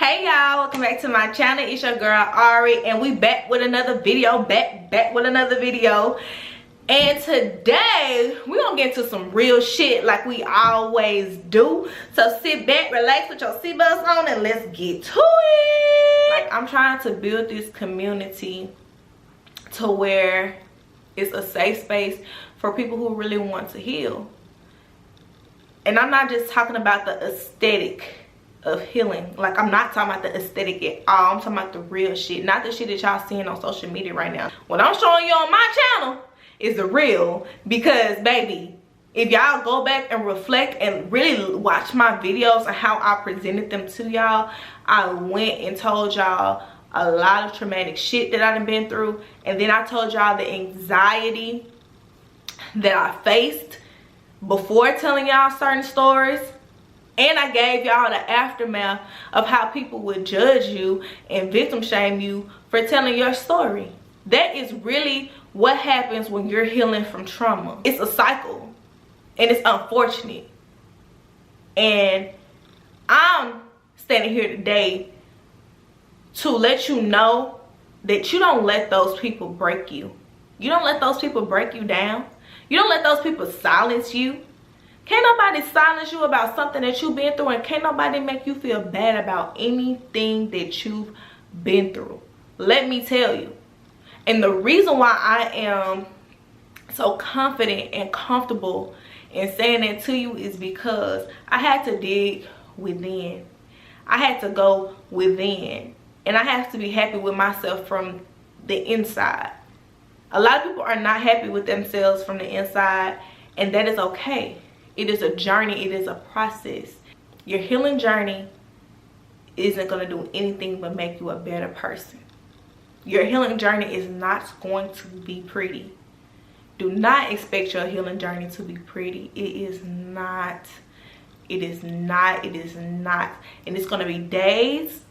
Hey y'all, welcome back to my channel. It's your girl Ari, and we back with another video. Back with another video. And today we're gonna get into some real shit like we always do. So sit back, relax, put your seatbelts on, and let's get to it. Like, I'm trying to build this community to where it's a safe space for people who really want to heal. And I'm not just talking about the aesthetic of healing. Like, I'm not talking about the aesthetic at all. I'm talking about the real shit, not the shit that y'all seeing on social media right now. What I'm showing you on my channel is the real, because baby, if y'all go back and reflect and really watch my videos and how I presented them to y'all, I went and told y'all a lot of traumatic shit that I done been through, and then I told y'all the anxiety that I faced before telling y'all certain stories. And I gave y'all the aftermath of how people would judge you and victim shame you for telling your story. That is really what happens when you're healing from trauma. It's a cycle, and it's unfortunate. And I'm standing here today to let you know that you don't let those people break you. You don't let those people break you down. You don't let those people silence you. Can't nobody silence you about something that you've been through, and can't nobody make you feel bad about anything that you've been through. Let me tell you. And the reason why I am so confident and comfortable in saying that to you is because I had to dig within. I had to go within. And I have to be happy with myself from the inside. A lot of people are not happy with themselves from the inside, and that is okay. It is a journey. It is a process. Your healing journey isn't going to do anything but make you a better person. Your healing journey is not going to be pretty. Do not expect your healing journey to be pretty. It is not. It is not. It is not. And it's going to be days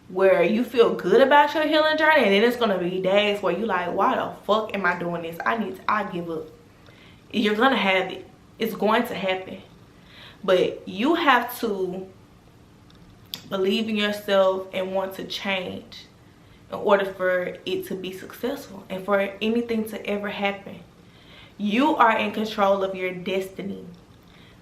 where you feel good about your healing journey, and then it's going to be days where you're like, why the fuck am I doing this? I give up. You're going to have it. It's going to happen. But you have to believe in yourself and want to change in order for it to be successful and for anything to ever happen. You are in control of your destiny.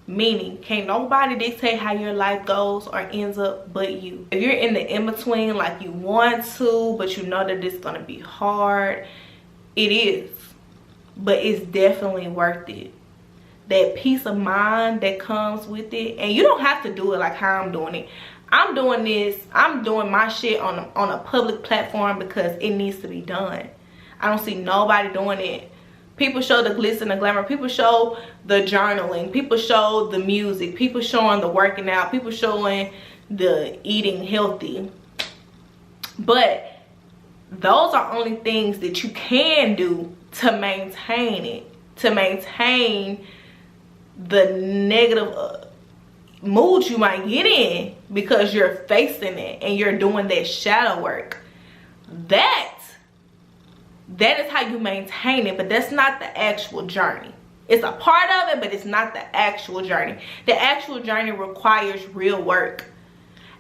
Meaning, can't nobody dictate how your life goes or ends up but you. If you're in the in-between, like you want to, but you know that it's going to be hard, it is. But it's definitely worth it. That peace of mind that comes with it. And you don't have to do it like how I'm doing it. I'm doing this. I'm doing my shit on a public platform because it needs to be done. I don't see nobody doing it. People show the glitz and the glamour. People show the journaling. People show the music. People showing the working out. People showing the eating healthy. But those are only things that you can do to maintain it. To maintain the negative mood you might get in because you're facing it and you're doing that shadow work. That is how you maintain it, but that's not the actual journey. It's a part of it, but it's not the actual journey. The actual journey requires real work.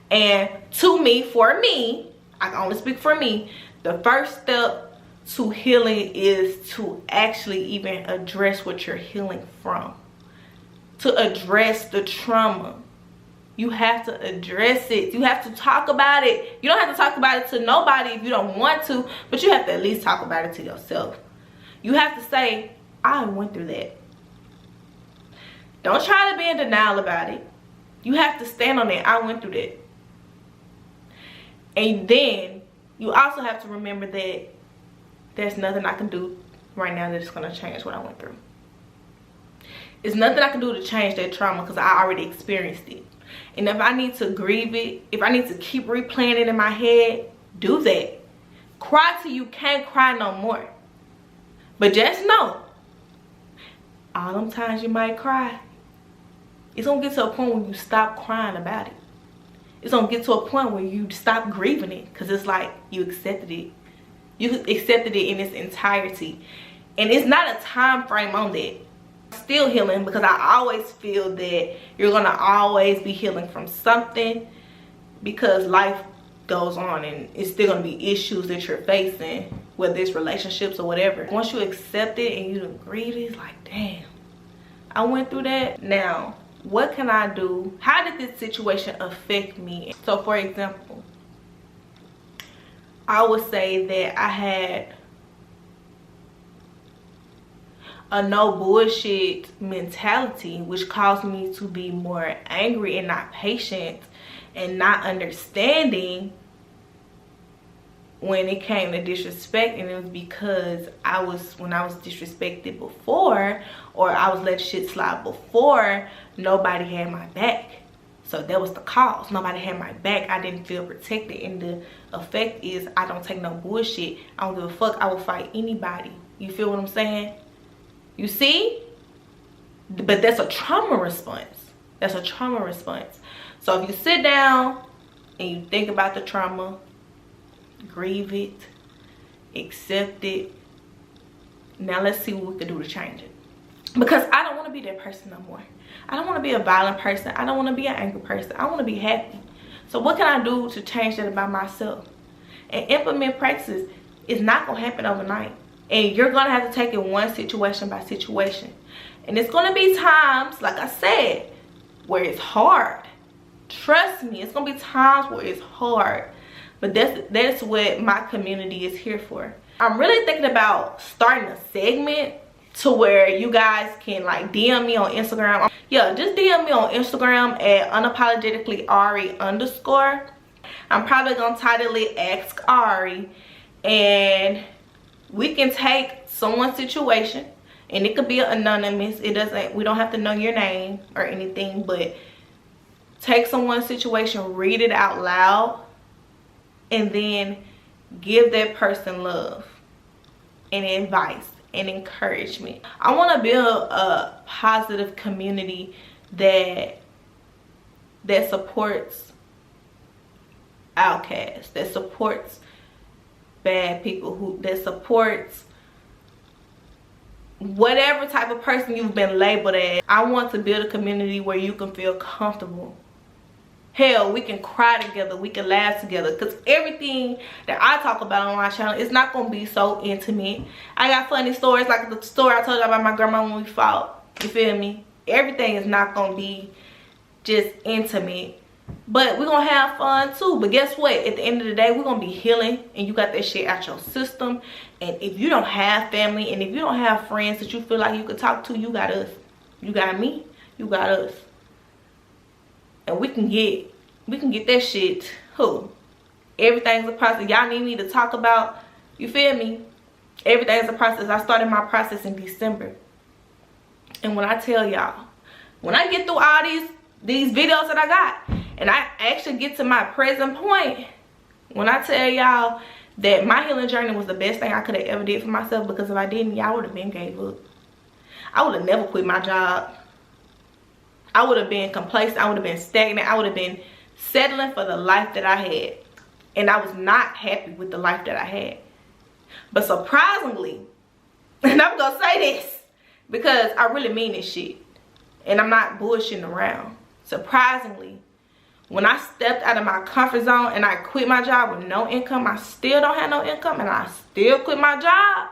And to me, for me, I can only speak for me, the first step to healing is to actually even address what you're healing from. To address the trauma. You have to address it. You have to talk about it. You don't have to talk about it to nobody if you don't want to, but you have to at least talk about it to yourself. You have to say, I went through that. Don't try to be in denial about it. You have to stand on it. I went through that. And then you also have to remember that there's nothing I can do right now that's going to change what I went through. There's nothing I can do to change that trauma because I already experienced it. And if I need to grieve it, if I need to keep replaying it in my head, do that. Cry till you can't cry no more. But just know, all them times you might cry, it's going to get to a point where you stop crying about it. It's going to get to a point where you stop grieving it because it's like you accepted it. You accepted it in its entirety. And it's not a time frame on that. Still healing, because I always feel that you're gonna always be healing from something, because life goes on, and it's still gonna be issues that you're facing, whether it's relationships or whatever. Once you accept it and you agree, it's like, damn, I went through that. Now, what can I do? How did this situation affect me? So for example, I would say that I had a no bullshit mentality, which caused me to be more angry and not patient and not understanding when it came to disrespect. And it was because when I was disrespected before, or I was letting shit slide before, nobody had my back. So that was the cause. Nobody had my back. I didn't feel protected, and the effect is I don't take no bullshit. I don't give a fuck. I will fight anybody. You feel what I'm saying? You see? But that's a trauma response. That's a trauma response. So if you sit down and you think about the trauma, grieve it, accept it, now let's see what we can do to change it. Because I don't want to be that person no more. I don't want to be a violent person. I don't want to be an angry person. I want to be happy. So what can I do to change that about myself? And implement practices. It's not going to happen overnight. And you're going to have to take it one situation by situation. And it's going to be times, like I said, where it's hard. Trust me, it's going to be times where it's hard. But that's what my community is here for. I'm really thinking about starting a segment to where you guys can like DM me on Instagram. Yeah, just DM me on Instagram at unapologetically_Ari_. I'm probably going to title it Ask Ari. And we can take someone's situation, and it could be anonymous. We don't have to know your name or anything, but take someone's situation, read it out loud, and then give that person love and advice and encouragement. I want to build a positive community that supports outcasts, that supports bad people, that supports whatever type of person you've been labeled as. I want to build a community where you can feel comfortable. Hell, we can cry together, we can laugh together, because everything that I talk about on my channel is not going to be so intimate. I got funny stories, like the story I told you about my grandma when we fought. You feel me? Everything is not going to be just intimate. But we're going to have fun too. But guess what? At the end of the day, we're going to be healing, and you got that shit out your system. And if you don't have family, and if you don't have friends that you feel like you could talk to, you got us. You got me. You got us. And we can get that shit. Who? Everything's a process. Y'all need me to talk about, you feel me? Everything's a process. I started my process in December. And when I tell y'all, when I get through all these videos that I got, and I actually get to my present point, when I tell y'all that my healing journey was the best thing I could have ever did for myself, because if I didn't, y'all would have been gave up. I would have never quit my job. I would have been complacent. I would have been stagnant. I would have been settling for the life that I had. And I was not happy with the life that I had. But surprisingly, and I'm going to say this because I really mean this shit, and I'm not bullshitting around. Surprisingly, when I stepped out of my comfort zone and I quit my job with no income, I still don't have no income, and I still quit my job,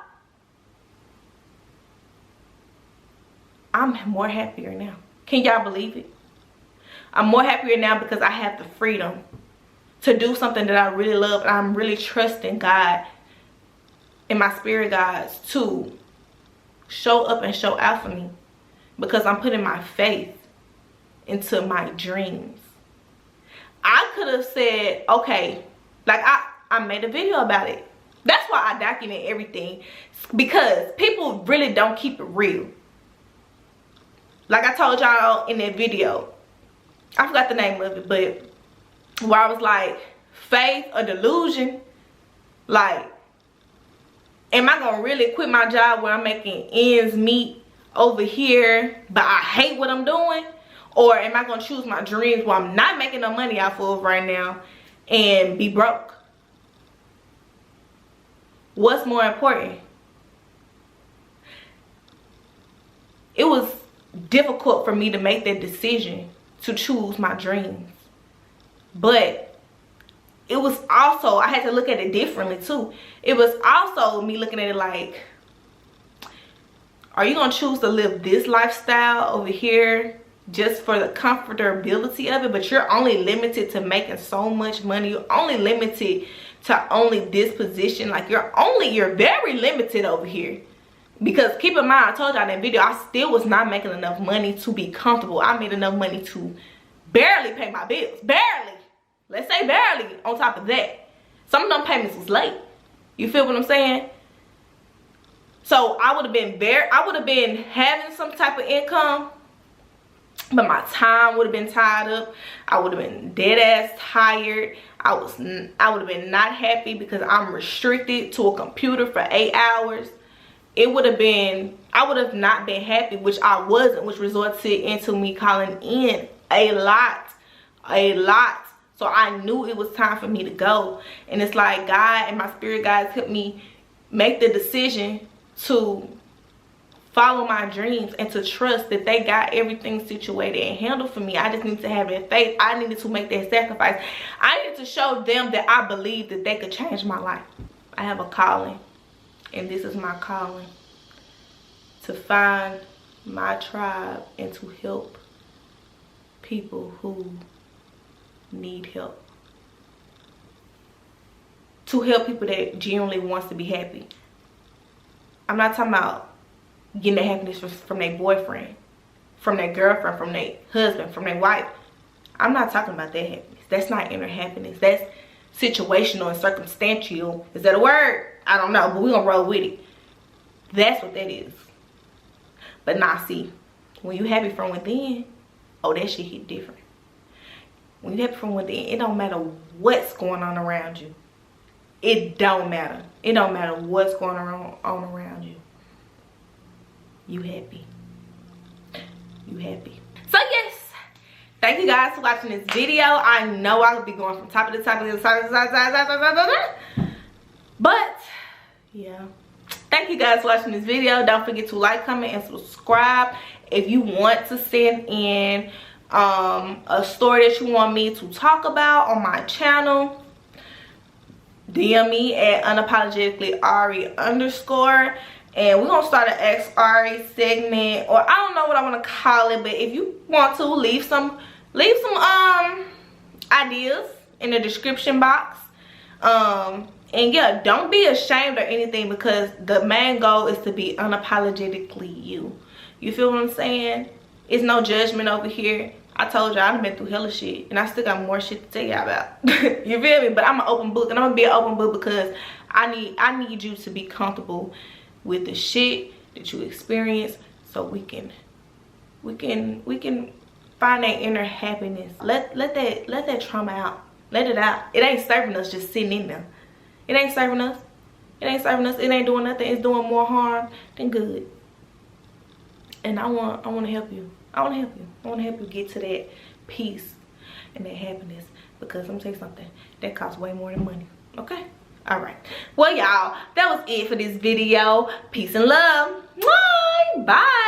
I'm more happier now. Can y'all believe it? I'm more happier now because I have the freedom to do something that I really love, and I'm really trusting God and my spirit guides to show up and show out for me, because I'm putting my faith into my dreams. I could have said, okay, like I made a video about it. That's why I document everything, because people really don't keep it real. Like I told y'all in that video, I forgot the name of it, but where I was like, faith or delusion, like, am I gonna really quit my job where I'm making ends meet over here, but I hate what I'm doing? Or am I gonna choose my dreams where I'm not making no money off of right now and be broke? What's more important? It was difficult for me to make that decision to choose my dreams, but it was also, I had to look at it differently too. It was also me looking at it like, are you gonna choose to live this lifestyle over here just for the comfortability of it, but you're only limited to making so much money, you're only limited to only this position, like you're very limited over here. Because keep in mind, I told y'all in that video, I still was not making enough money to be comfortable. I made enough money to barely pay my bills. Barely. Let's say barely. On top of that, some of them payments was late. You feel what I'm saying? So I would have been having some type of income, but my time would have been tied up. I would have been dead ass tired. I would have been not happy because I'm restricted to a computer for 8 hours. It would have been, I would have not been happy, which I wasn't, which resulted into me calling in a lot. So I knew it was time for me to go. And it's like God and my spirit guides helped me make the decision to follow my dreams and to trust that they got everything situated and handled for me. I just need to have that faith. I needed to make that sacrifice. I needed to show them that I believe that they could change my life. I have a calling, and this is my calling, to find my tribe and to help people who need help. To help people that genuinely wants to be happy. I'm not talking about getting their happiness from their boyfriend, from their girlfriend, from their husband, from their wife. I'm not talking about that happiness. That's not inner happiness. That's situational and circumstantial. Is that a word? I don't know, but we're gonna roll with it. That's what that is. But nah, see, when you happy from within, oh, that shit hit different. When you happy from within, it don't matter what's going on around you. It don't matter. It don't matter what's going on around you. You happy. You happy. So yes, thank you guys for watching this video. I know I could be going from top of the top of the top. But yeah, thank you guys for watching this video. Don't forget to like, comment, and subscribe. If you want to send in a story that you want me to talk about on my channel, DM me at unapologetically Ari _, and we're gonna start an Ask Ari segment, or I don't know what I want to call it, but if you want to, leave some ideas in the description box. And yeah, don't be ashamed or anything, because the main goal is to be unapologetically you. You feel what I'm saying? It's no judgment over here. I told y'all I've been through hella shit, and I still got more shit to tell y'all about. You feel me? But I'm an open book, and I'm gonna be an open book because I need you to be comfortable with the shit that you experience, so we can find that inner happiness. Let that trauma out. Let it out. It ain't serving us just sitting in there. It ain't serving us. It ain't serving us. It ain't doing nothing. It's doing more harm than good. And I want to help you. I want to help you. I want to help you get to that peace and that happiness, because I'm gonna tell you something, that costs way more than money. Okay? All right. Well, y'all, that was it for this video. Peace and love. Bye. Bye.